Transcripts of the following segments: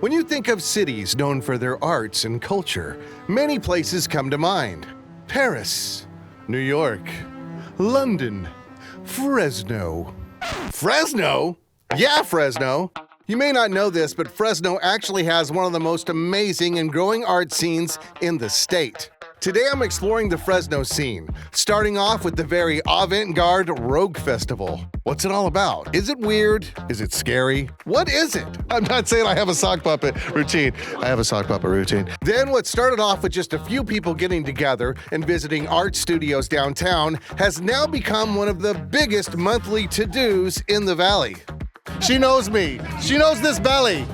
When you think of cities known for their arts and culture, many places come to mind. Paris, New York, London, Fresno. Fresno? Yeah, Fresno. You may not know this, but Fresno actually has one of the most amazing and growing art scenes in the state. Today I'm exploring the Fresno scene, starting off with the very avant-garde Rogue Festival. What's it all about? Is it weird? Is it scary? What is it? I'm not saying I have a sock puppet routine. I have a sock puppet routine. Then what started off with just a few people getting together and visiting art studios downtown has now become one of the biggest monthly to-dos in the valley. She knows me. She knows this valley.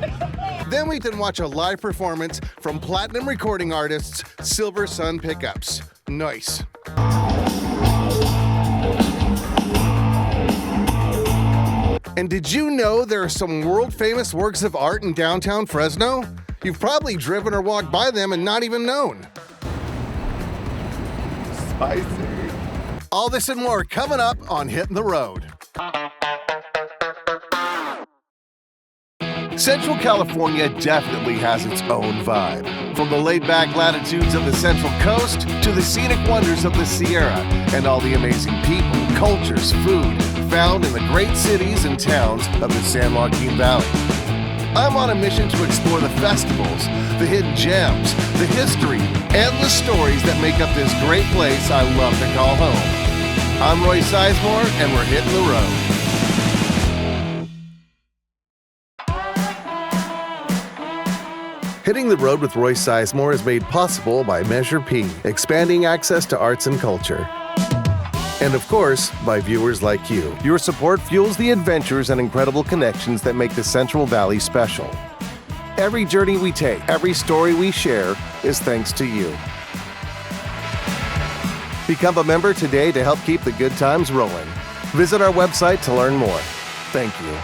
Then we can watch a live performance from platinum recording artists SilverSun Pickups. Nice. And did you know there are some world-famous works of art in downtown Fresno? You've probably driven or walked by them and not even known. Spicy. All this and more coming up on Hitting the Road. Central California definitely has its own vibe. From the laid-back latitudes of the Central Coast to the scenic wonders of the Sierra and all the amazing people, cultures, food found in the great cities and towns of the San Joaquin Valley. I'm on a mission to explore the festivals, the hidden gems, the history, and the stories that make up this great place I love to call home. I'm Roy Sizemore, and we're hitting the road. Hitting the Road with Roy Sizemore is made possible by Measure P, expanding access to arts and culture. And of course, by viewers like you. Your support fuels the adventures and incredible connections that make the Central Valley special. Every journey we take, every story we share is thanks to you. Become a member today to help keep the good times rolling. Visit our website to learn more. Thank you.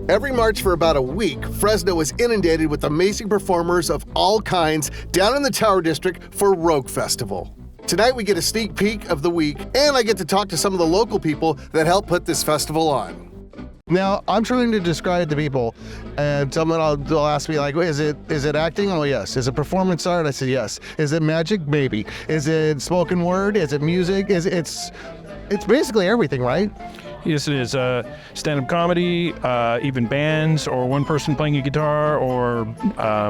Every March for about a week, Fresno is inundated with amazing performers of all kinds down in the Tower District for Rogue Festival. Tonight we get a sneak peek of the week, and I get to talk to some of the local people that help put this festival on. Now, I'm trying to describe to people, and someone will ask me, like, is it acting? Oh, yes. Is it performance art? I said, yes. Is it magic? Maybe. Is it spoken word? Is it music? It's basically everything, right? Yes, it is. Stand-up comedy, even bands, or one person playing a guitar, or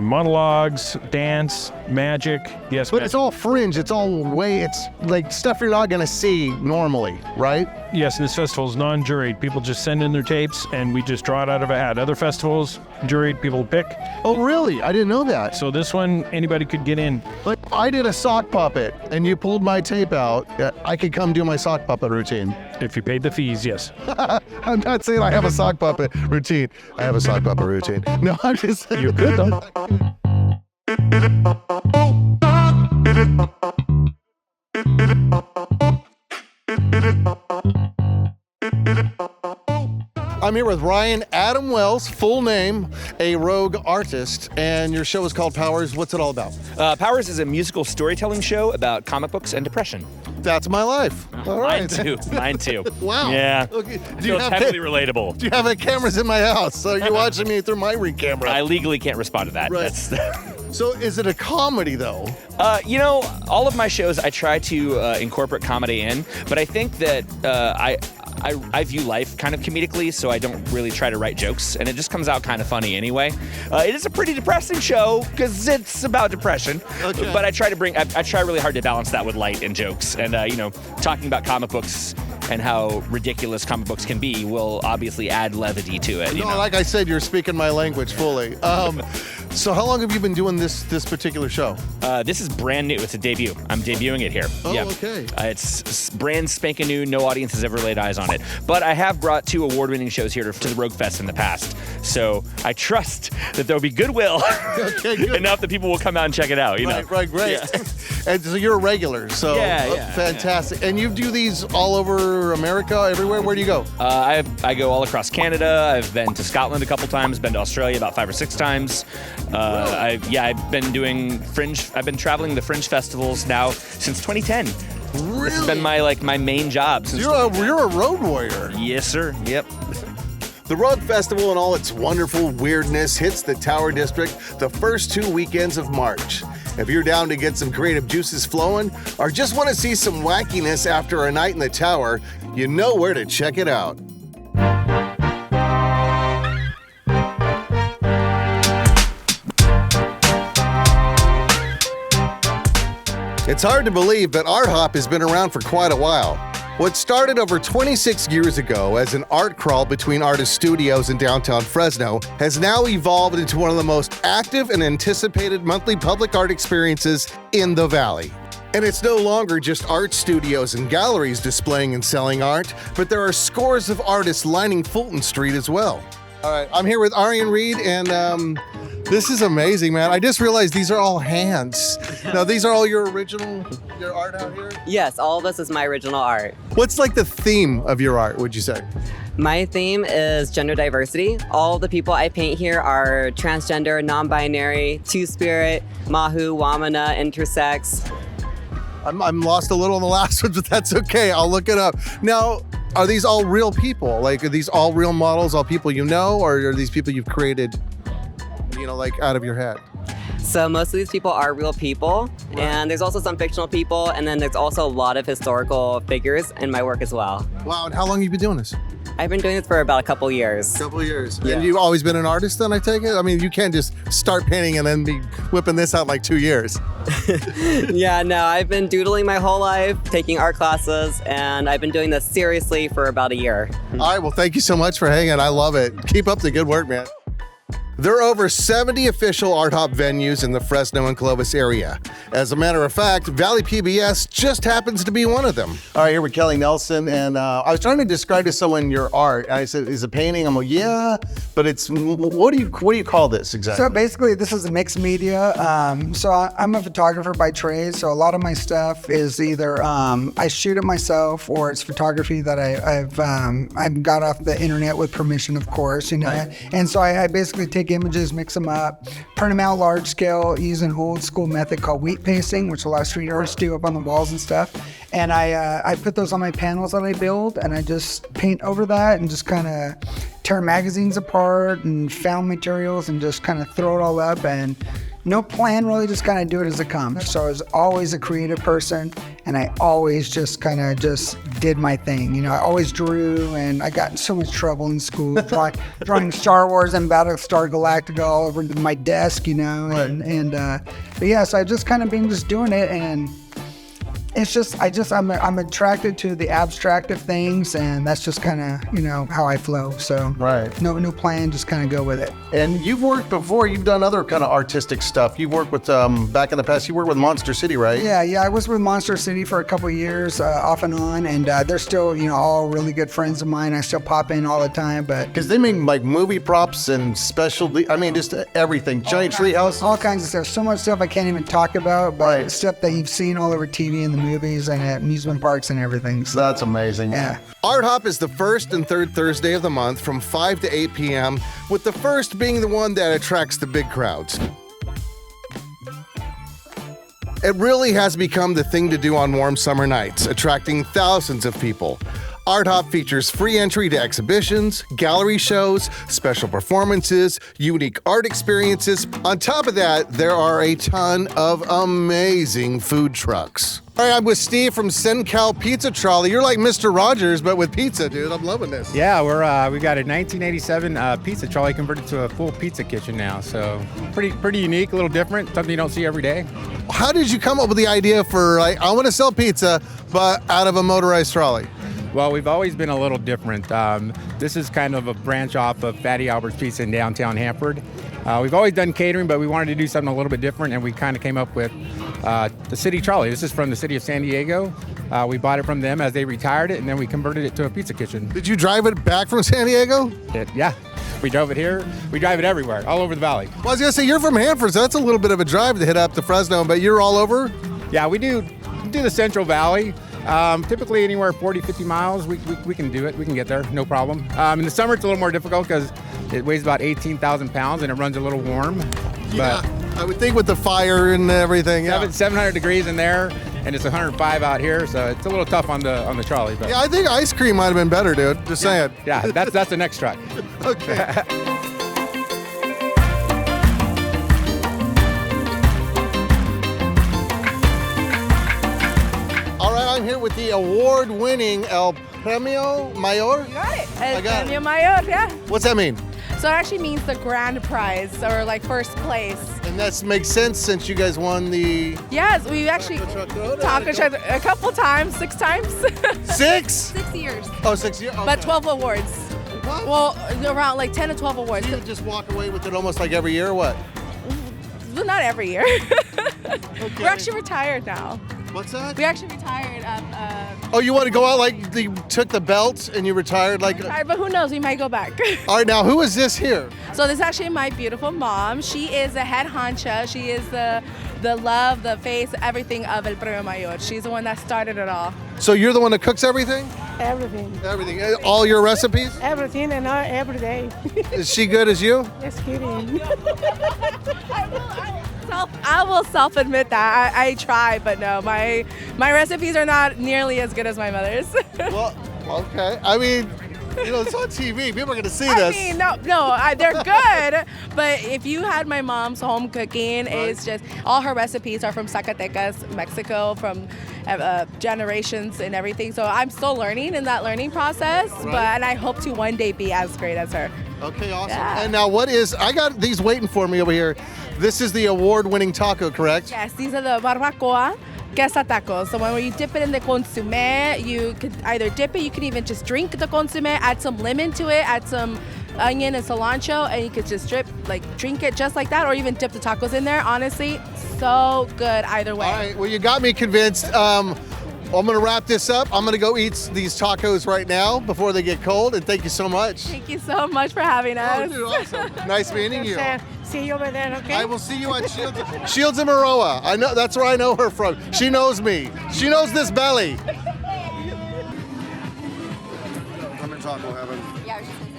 monologues, dance, magic. Yes, but it's all fringe. It's like stuff you're not going to see normally, right? Yes, and this festival is non-juried. People just send in their tapes, and we just draw it out of a hat. Other festivals, juried, people pick. Oh, really? I didn't know that. So this one, anybody could get in. Like, if I did a sock puppet, and you pulled my tape out, I could come do my sock puppet routine. If you paid the fees, yes. I'm not saying I have a sock puppet routine. I have a sock puppet routine. No, I'm just saying. You could, though. I'm here with Ryan Adam Wells, full name, a Rogue artist, and your show is called Powers. What's it all about? Powers is a musical storytelling show about comic books and depression. That's my life. All right. Mine too. Wow. Yeah. Okay. Feels heavily relatable. Do you have cameras in my house? So you're watching me through my Ring camera. I legally can't respond to that. Right. So is it a comedy, though? All of my shows, I try to incorporate comedy in, but I think that I view life kind of comedically, so I don't really try to write jokes, and it just comes out kind of funny anyway. It is a pretty depressing show, because it's about depression, okay. But I try really hard to balance that with light and jokes, and talking about comic books and how ridiculous comic books can be will obviously add levity to it. Like I said, you're speaking my language fully. So how long have you been doing this particular show? This is brand new. It's a debut. I'm debuting it here. Oh, yeah. Okay. It's brand spanking new. No audience has ever laid eyes on it. But I have brought 2 award-winning shows here to the Rogue Fest in the past. So I trust that there'll be goodwill enough that people will come out and check it out. Right, great. Yeah. And so you're a regular. So fantastic. Yeah. And you do these all over America, everywhere. Where do you go? I go all across Canada. I've been to Scotland a couple times. Been to Australia about 5 or 6 times. I've been doing Fringe. I've been traveling the Fringe festivals now since 2010. Really? This has been my main job since. You're a road warrior. Yes, sir. Yep. The Road Festival and all its wonderful weirdness hits the Tower District the first 2 weekends of March. If you're down to get some creative juices flowing or just want to see some wackiness after a night in the Tower, you know where to check it out. It's hard to believe, but ArtHop has been around for quite a while. What started over 26 years ago as an art crawl between artist studios in downtown Fresno has now evolved into one of the most active and anticipated monthly public art experiences in the Valley. And it's no longer just art studios and galleries displaying and selling art, but there are scores of artists lining Fulton Street as well. All right, I'm here with Arian Reed, and this is amazing, man. I just realized these are all hands. Now, these are all your art out here? Yes, all of this is my original art. What's like the theme of your art, would you say? My theme is gender diversity. All the people I paint here are transgender, non-binary, two-spirit, Mahu, Wamana, intersex. I'm lost a little in the last one, but that's okay. I'll look it up. Now, are these all real people? Like, are these all real models, all people you know, or are these people you've created, like out of your head? So most of these people are real people, right. And there's also some fictional people, and then there's also a lot of historical figures in my work as well. Wow, and how long have you been doing this? I've been doing this for about a couple years. Yeah. And you've always been an artist then, I take it? I mean, you can't just start painting and then be whipping this out in like 2 years. Yeah, no, I've been doodling my whole life, taking art classes, and I've been doing this seriously for about a year. All right, well, thank you so much for hanging. I love it. Keep up the good work, man. There are over 70 official ArtHop venues in the Fresno and Clovis area. As a matter of fact, Valley PBS just happens to be one of them. All right, here with Kelly Nelson, and I was trying to describe to someone your art. And I said, "Is it painting?" I'm like, "Yeah," but it's what do you call this exactly? So basically, this is a mixed media. So I'm a photographer by trade. So a lot of my stuff is either I shoot it myself, or it's photography that I've got off the internet with permission, of course. Right. And so I basically take images, mix them up, print them out large scale using an old school method called wheat pasting, which a lot of street artists do up on the walls and stuff. And I put those on my panels that I build, and I just paint over that and just kind of tear magazines apart and found materials and just kind of throw it all up, and no plan really, just kind of do it as it comes. So I was always a creative person, and I always just kind of just did my thing. I always drew, and I got in so much trouble in school drawing Star Wars and Battlestar Galactica all over my desk, Right. But yeah, so I just kind of been just doing it, and it's just, I'm attracted to the abstract of things, and that's just kind of, how I flow. So right. No plan, just kind of go with it. And you've worked before, you've done other kind of artistic stuff. You've worked with, back in the past, you worked with Monster City, right? Yeah, I was with Monster City for a couple of years, off and on, and they're still, all really good friends of mine. I still pop in all the time, but... Because they make like movie props and special, just everything. Giant treehouse. All kinds of stuff. So much stuff I can't even talk about, but right. Stuff that you've seen all over TV and the movies and at amusement parks and everything. So, that's amazing. Yeah. ArtHop is the first and third Thursday of the month from 5 to 8 p.m., with the first being the one that attracts the big crowds. It really has become the thing to do on warm summer nights, attracting thousands of people. ArtHop features free entry to exhibitions, gallery shows, special performances, unique art experiences. On top of that, there are a ton of amazing food trucks. All right, I'm with Steve from SenCal Pizza Trolley. You're like Mr. Rogers, but with pizza, dude. I'm loving this. Yeah, we got a 1987 pizza trolley converted to a full pizza kitchen now. So pretty unique, a little different, something you don't see every day. How did you come up with the idea for, I want to sell pizza, but out of a motorized trolley? Well, we've always been a little different. This is kind of a branch off of Fatty Albert's Pizza in downtown Hanford. We've always done catering, but we wanted to do something a little bit different, and we kind of came up with the city trolley. This is from the city of San Diego. We bought it from them as they retired it, and then we converted it to a pizza kitchen. Did you drive it back from San Diego? Yeah. We drove it here. We drive it everywhere, all over the valley. Well, I was going to say, you're from Hanford, so that's a little bit of a drive to hit up to Fresno, but you're all over? Yeah, we do the Central Valley. Typically anywhere 40, 50 miles, we can do it. We can get there, no problem. In the summer, it's a little more difficult because it weighs about 18,000 pounds and it runs a little warm. Yeah, but I would think with the fire and everything. 700 degrees in there, and it's 105 out here, so it's a little tough on the trolley. But Yeah, I think ice cream might have been better, dude. Just saying. yeah, that's the next truck. Okay. All right, I'm here with the award-winning El Premio Mayor. You got it. I got it. Premio Mayor, yeah. What's that mean? So it actually means the grand prize or like first place. And that makes sense since you guys won the Yes, we actually talked a couple times, 6 times. 6? 6 years. Oh, 6 years. Okay. But 12 awards. What? Well, around like 10 to 12 awards. You just walk away with it almost like every year, or what? Well, not every year. We're actually retired now. What's that? We actually retired. Oh, you want to go out like you took the belts and you retired like. But who knows? We might go back. All right, now who is this here? So this is actually my beautiful mom. She is the head honcha. She is the love, the face, everything of El Premio Mayor. She's the one that started it all. So you're the one that cooks everything? Everything. Everything. All your recipes? Everything and every day. Is she good as you? Just kidding. I will self-admit that. I try, but no, my recipes are not nearly as good as my mother's. Well, okay. I mean, you know, it's on TV. People are going to see I this. mean, no, they're good. But if you had my mom's home cooking, it's just all her recipes are from Zacatecas, Mexico, from generations and everything. So I'm still learning in that learning process, and I hope to one day be as great as her. Okay, awesome. Yeah. And now I got these waiting for me over here. This is the award-winning taco, correct? Yes, these are the barbacoa queso tacos. So when you dip it in the consomme, you could either dip it, you can even just drink the consomme, add some lemon to it, add some onion and cilantro, and you could just drink it just like that, or even dip the tacos in there. Honestly, so good either way. All right, well, you got me convinced. I'm going to wrap this up. I'm going to go eat these tacos right now before they get cold, and thank you so much. Thank you so much for having us. Oh, dude, awesome. Nice meeting you. See you over there, okay? I will see you on Shields and Maroa. I know that's where I know her from. She knows me. She knows this belly. I'm in taco heaven. Yeah, I was just gonna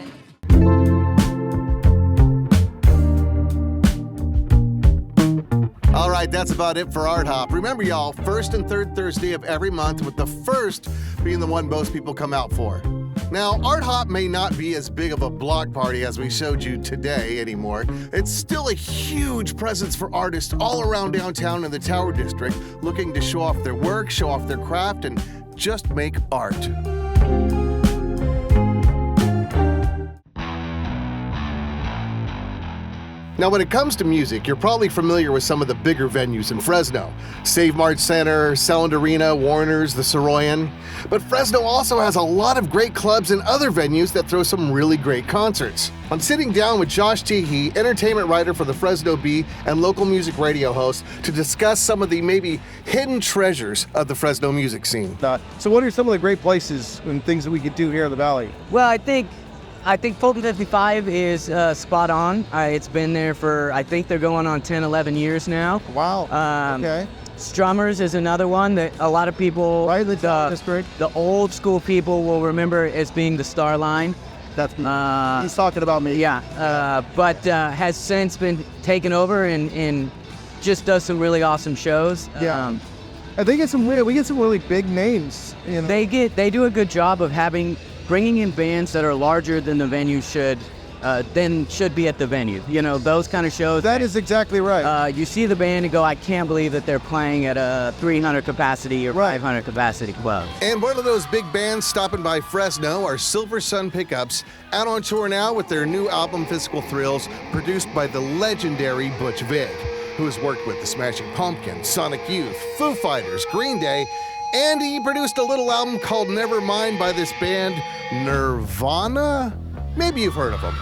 say. All right, that's about it for ArtHop. Remember, y'all, first and third Thursday of every month, with the first being the one most people come out for. Now, ArtHop may not be as big of a block party as we showed you today anymore. It's still a huge presence for artists all around downtown and the Tower District looking to show off their work, show off their craft, and just make art. Now, when it comes to music, you're probably familiar with some of the bigger venues in Fresno. Save Mart Center, Sound Arena, Warner's, the Soroyan. But Fresno also has a lot of great clubs and other venues that throw some really great concerts. I'm sitting down with Josh Teehee, entertainment writer for the Fresno Bee and local music radio host, to discuss some of the maybe hidden treasures of the Fresno music scene. So what are some of the great places and things that we could do here in the Valley? Well, I think Fulton 55 is spot on. It's been there for, I think they're going on 10, 11 years now. Wow. Okay. Strummers is another one that a lot of people, Right, that's great. the old school people will remember as being the Star Line. That's he's talking about me. Yeah, but has since been taken over and just does some really awesome shows. Yeah. And we get some really big names. You know? They do a good job of bringing in bands that are larger than the venue should be at the venue. You know, those kind of shows. That is exactly right. You see the band and go, I can't believe that they're playing at a 300 capacity or 500 capacity club. And one of those big bands stopping by Fresno are SilverSun Pickups, out on tour now with their new album Physical Thrills, produced by the legendary Butch Vig, who has worked with the Smashing Pumpkins, Sonic Youth, Foo Fighters, Green Day, and he produced a little album called Nevermind by this band, Nirvana? Maybe you've heard of them.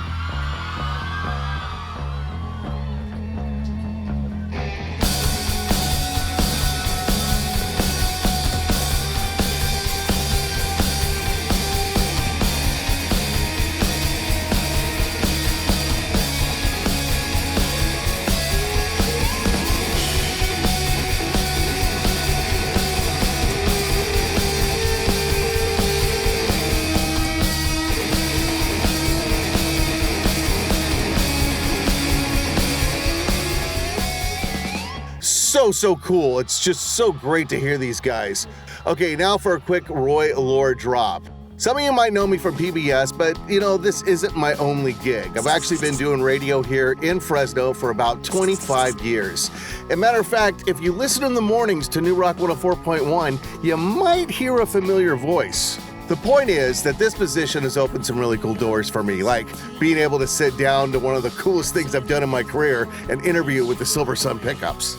so cool. It's just so great to hear these guys. Okay, now for a quick Roy lore drop. Some of you might know me from PBS, but this isn't my only gig. I've actually been doing radio here in Fresno for about 25 years. As a matter of fact, if you listen in the mornings to New Rock 104.1, you might hear a familiar voice. The point is that this position has opened some really cool doors for me, like being able to sit down to one of the coolest things I've done in my career, an interview with the SilverSun Pickups.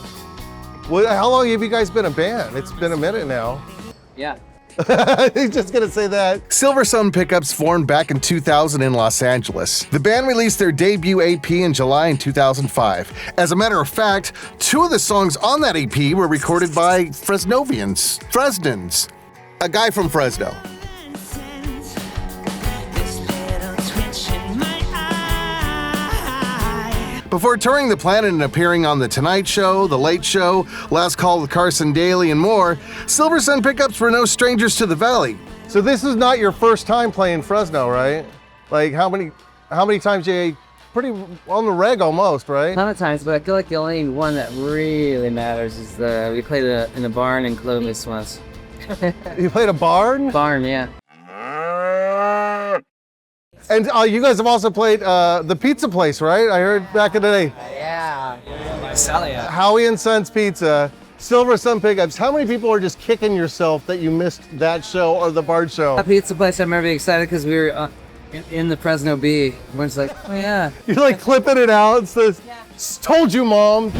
Well, how long have you guys been a band? It's been a minute now. Yeah. He's just gonna say that. SilverSun Pickups formed back in 2000 in Los Angeles. The band released their debut EP in July in 2005. As a matter of fact, 2 of the songs on that EP were recorded by Fresnans, a guy from Fresno. Before touring the planet and appearing on The Tonight Show, The Late Show, Last Call with Carson Daly, and more, SilverSun Pickups were no strangers to the Valley. So this is not your first time playing Fresno, right? Like how many times you pretty on the reg almost, right? A ton of times, but I feel like the only one that really matters is we played in a barn in Clovis once. You played a barn? Barn, yeah. And you guys have also played the pizza place, right? I heard back in the day. Yeah. Howie and Sons Pizza, SilverSun Pickups. How many people are just kicking yourself that you missed that show or the barn show? That pizza place, I remember excited because we were in the Fresno Bee. Everyone's like, oh yeah. You're like clipping it out. It says, told you, Mom.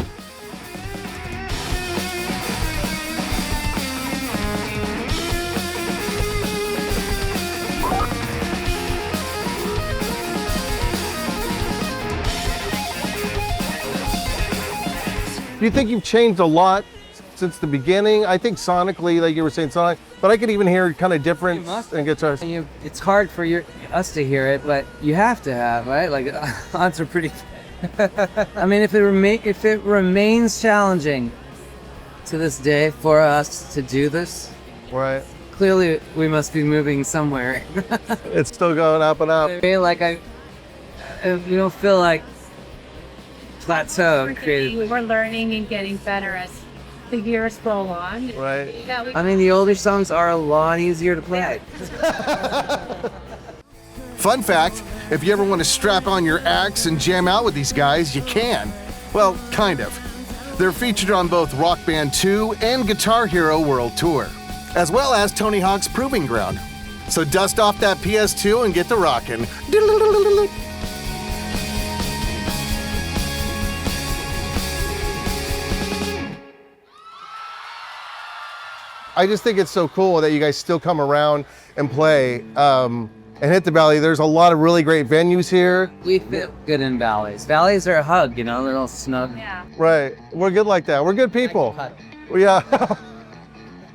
Do you think you've changed a lot since the beginning? I think sonically, like you were saying, sonic, but I could even hear kind of different in guitars. It's hard for us to hear it, but you have to have, right? Like, odds are pretty. I mean, if it remains challenging to this day for us to do this, right? Clearly, we must be moving somewhere. It's still going up and up. I feel like we don't feel like plateau. We're learning and getting better as the years roll on. Right. I mean, the older songs are a lot easier to play. Fun fact, if you ever want to strap on your axe and jam out with these guys, you can. Well, kind of. They're featured on both Rock Band 2 and Guitar Hero World Tour, as well as Tony Hawk's Proving Ground. So dust off that PS2 and get to rockin'. I just think it's so cool that you guys still come around and play and hit the Valley. There's a lot of really great venues here. We feel good in valleys. Valleys are a hug, they're all snug. Yeah. Right. We're good like that. We're good people. Yeah.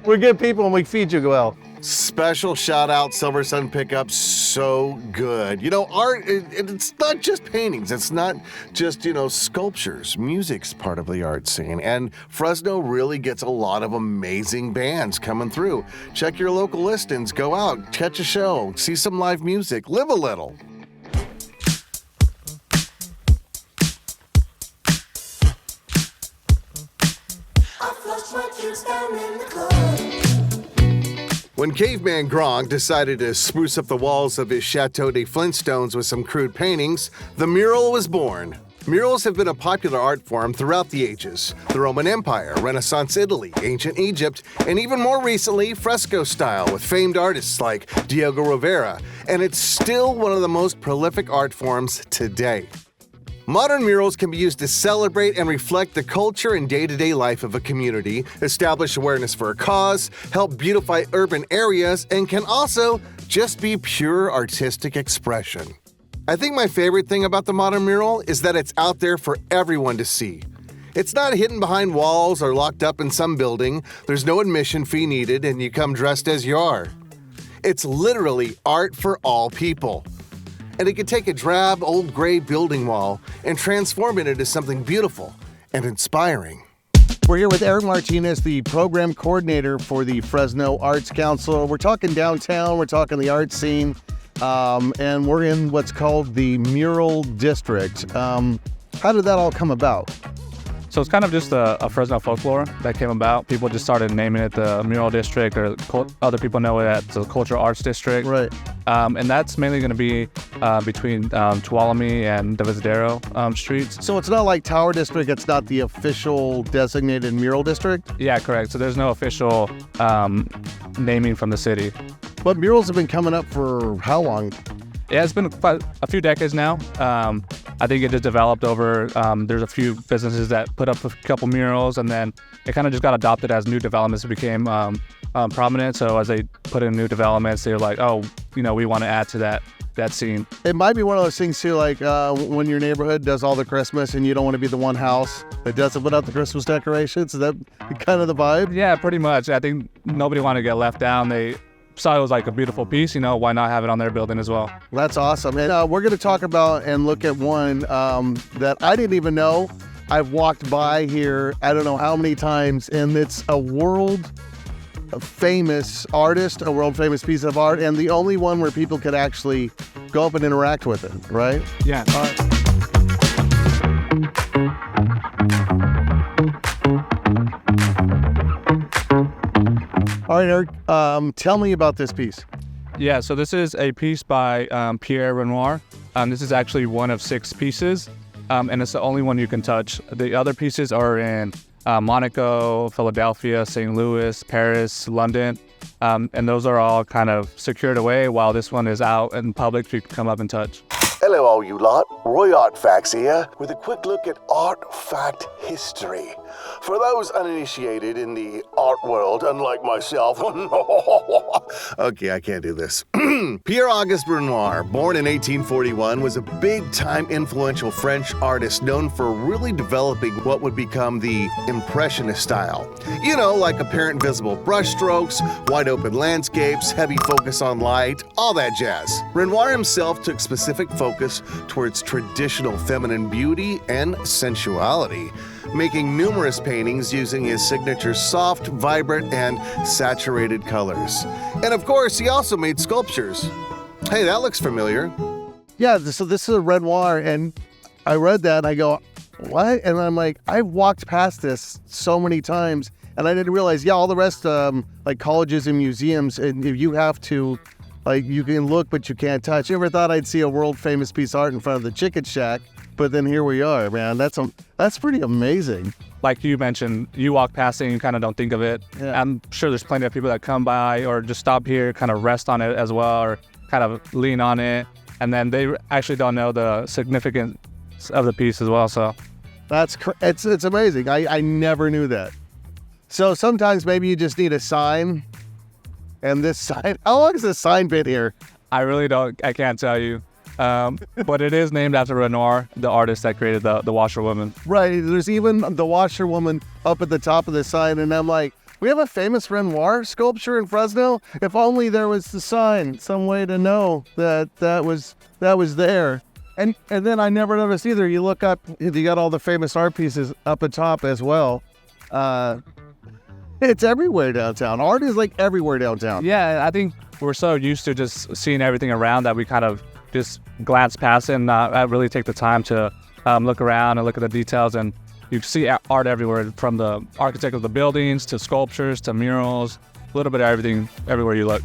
We're good people and we feed you well. Special shout out SilverSun Pickups, so good. Art, it's not just paintings, it's not just, sculptures. Music's part of the art scene, and Fresno really gets a lot of amazing bands coming through. Check your local listings, go out, catch a show, see some live music, live a little. I flushed my kids down in the club. When Caveman Gronk decided to spruce up the walls of his Chateau des Flintstones with some crude paintings, the mural was born. Murals have been a popular art form throughout the ages. The Roman Empire, Renaissance Italy, ancient Egypt, and even more recently, fresco style with famed artists like Diego Rivera, and it's still one of the most prolific art forms today. Modern murals can be used to celebrate and reflect the culture and day-to-day life of a community, establish awareness for a cause, help beautify urban areas, and can also just be pure artistic expression. I think my favorite thing about the modern mural is that it's out there for everyone to see. It's not hidden behind walls or locked up in some building. There's no admission fee needed, and you come dressed as you are. It's literally art for all people. And it could take a drab, old gray building wall and transform it into something beautiful and inspiring. We're here with Eric Martinez, the program coordinator for the Fresno Arts Council. We're talking downtown, we're talking the art scene, and we're in what's called the Mural District. How did that all come about? So it's kind of just a Fresno folklore that came about. People just started naming it the Mural District, or other people know it as the Cultural Arts District. Right. And that's mainly going to be between Tuolumne and the Visadero streets. So it's not like Tower District, it's not the official designated mural district? Yeah, correct. So there's no official naming from the city. But murals have been coming up for how long? Yeah, it's been quite a few decades now. I think it just developed over, there's a few businesses that put up a couple murals, and then it kind of just got adopted as new developments became prominent. So as they put in new developments, they're like, oh, you know, we want to add to that scene. It might be one of those things too, like when your neighborhood does all the Christmas and you don't want to be the one house that doesn't put out the Christmas decorations. Is that kind of the vibe? Yeah, pretty much. I think nobody wanted to get left down. They saw it was like a beautiful piece, you know, why not have it on their building as well? That's awesome. And we're going to talk about and look at one that I didn't even know. I've walked by here, I don't know how many times, and it's a world famous artist, a world famous piece of art, and the only one where people could actually go up and interact with it, right? Yeah. All right, Eric, tell me about this piece. Yeah, so this is a piece by Pierre Renoir. This is actually one of 6 pieces, and it's the only one you can touch. The other pieces are in Monaco, Philadelphia, St. Louis, Paris, London, and those are all kind of secured away, while this one is out in public so you can come up and touch. Hello all you lot, Roy Artfacts here with a quick look at art fact history. For those uninitiated in the art world, unlike myself, okay, I can't do this. Pierre-Auguste Renoir, born in 1841, was a big-time influential French artist known for really developing what would become the Impressionist style. You know, like apparent visible brushstrokes, wide-open landscapes, heavy focus on light, all that jazz. Renoir himself took specific focus towards traditional feminine beauty and sensuality, making numerous paintings using his signature soft, vibrant, and saturated colors. And of course, he also made sculptures. Hey, that looks familiar. Yeah, so this is a Renoir, and I read that and I go, what? And I'm like, I've walked past this so many times, and I didn't realize, yeah, all the rest, like colleges and museums, and you have to, like, you can look, but you can't touch. You ever thought I'd see a world famous piece of art in front of the Chicken Shack? But then here we are, man. That's pretty amazing. Like you mentioned, you walk past it and you kind of don't think of it. Yeah. I'm sure there's plenty of people that come by or just stop here, kind of rest on it as well, or kind of lean on it. And then they actually don't know the significance of the piece as well. So it's amazing. I never knew that. So sometimes maybe you just need a sign. And this sign, how long has this sign been here? I really don't, I can't tell you. But it is named after Renoir, the artist that created the washerwoman. Right, there's even the washerwoman up at the top of the sign, and I'm like, we have a famous Renoir sculpture in Fresno? If only there was the sign, some way to know that was there. And then I never noticed either, you look up, you got all the famous art pieces up at top as well. It's everywhere downtown. Art is like everywhere downtown. Yeah, I think we're so used to just seeing everything around that we kind of just glance past it and not really take the time to look around and look at the details. And you see art everywhere, from the architect of the buildings to sculptures to murals, a little bit of everything everywhere you look.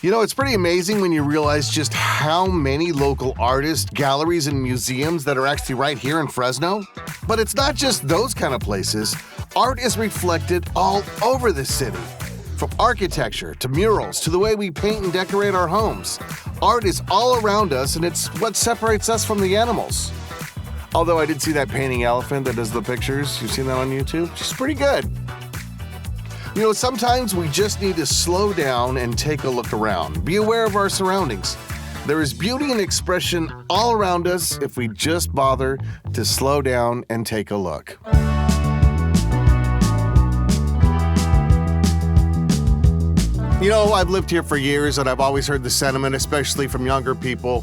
You know, it's pretty amazing when you realize just how many local artists, galleries, and museums that are actually right here in Fresno. But it's not just those kind of places. Art is reflected all over the city. From architecture to murals to the way we paint and decorate our homes. Art is all around us, and it's what separates us from the animals. Although I did see that painting elephant that does the pictures. You've seen that on YouTube? She's pretty good. You know, sometimes we just need to slow down and take a look around. Be aware of our surroundings. There is beauty and expression all around us if we just bother to slow down and take a look. You know, I've lived here for years, and I've always heard the sentiment, especially from younger people,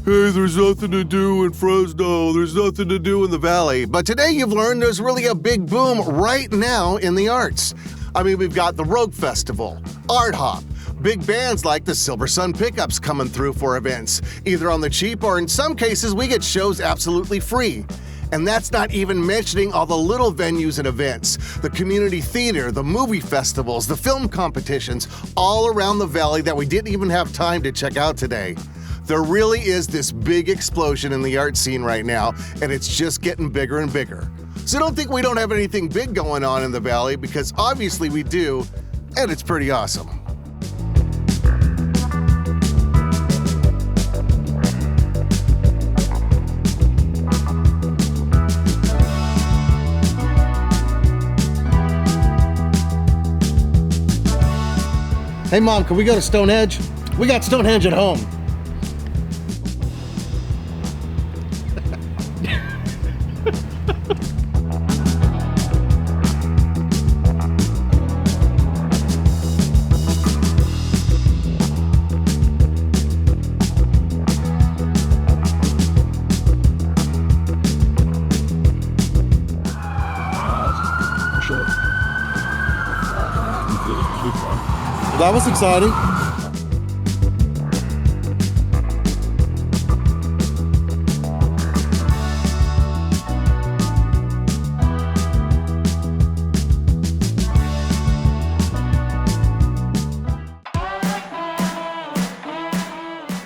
hey, there's nothing to do in Fresno, there's nothing to do in the Valley. But today you've learned there's really a big boom right now in the arts. I mean, we've got the Rogue Festival, ArtHop, big bands like the SilverSun Pickups coming through for events, either on the cheap or in some cases we get shows absolutely free. And that's not even mentioning all the little venues and events, the community theater, the movie festivals, the film competitions, all around the valley that we didn't even have time to check out today. There really is this big explosion in the art scene right now, and it's just getting bigger and bigger. So don't think we don't have anything big going on in the valley, because obviously we do, and it's pretty awesome. Hey Mom, can we go to Stonehenge? We got Stonehenge at home. That was exciting.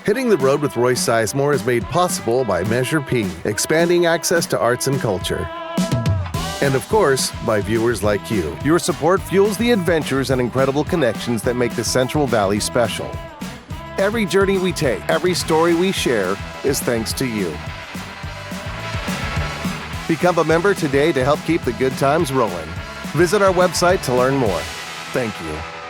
Hitting the Road with Roy Sizemore is made possible by Measure P, expanding access to arts and culture. And of course, by viewers like you. Your support fuels the adventures and incredible connections that make the Central Valley special. Every journey we take, every story we share is thanks to you. Become a member today to help keep the good times rolling. Visit our website to learn more. Thank you.